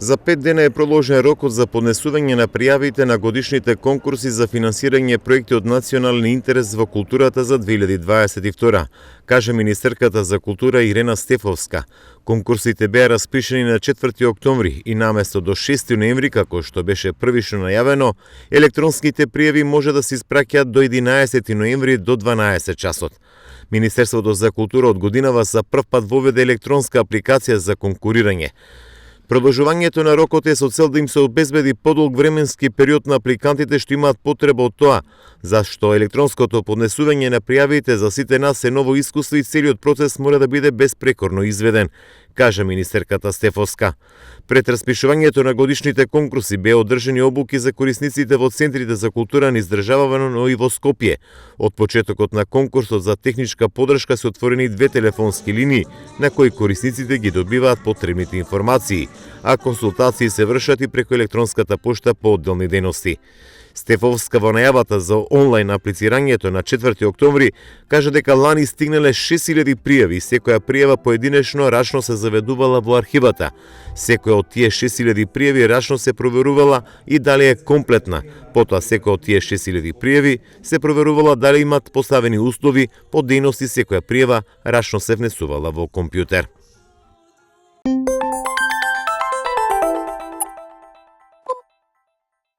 За 5 дена е проложен рокот за поднесување на пријавите на годишните конкурси за финансирање проекти од национален интерес во културата за 2022, каже министерката за култура Ирена Стефовска. Конкурсите беа распишени на 4 октомври и наместо до 6 ноември, како што беше првично најавено, електронските пријави може да се испраќаат до 11 ноември до 12 часот. Министерството за култура од годинава за прв пат воведе електронска апликација за конкурирање. Продолжувањето на рокот е со цел да им се обезбеди подолг временски период на апликантите што имаат потреба од тоа, зашто електронското поднесување на пријавите за сите нас е ново искуство и целиот процес мора да биде безпрекорно изведен, каже министерката Стефовска. Пред распишувањето на годишните конкурси беа одржани обуки за корисниците во центрите за култура низ државава, но и во Скопје. Од почетокот на конкурсот за техничка поддршка се отворени 2 телефонски линии на кои корисниците ги добиваат потребните информации, а консултации се вршат и преку електронската пошта по одделни дејности. Стефовска во најавата за онлайн аплицирањето на 4 октомври кажа дека лани стигнале 6000 пријави и секоја пријава поединечно рачно се заведувала во архивата. Секоја од тие 6000 пријави рачно се проверувала и дали е комплетна. Потоа секоја од тие 6000 пријави се проверувала дали имат поставени услови по дејности, секоја пријава рачно се внесувала во компјутер.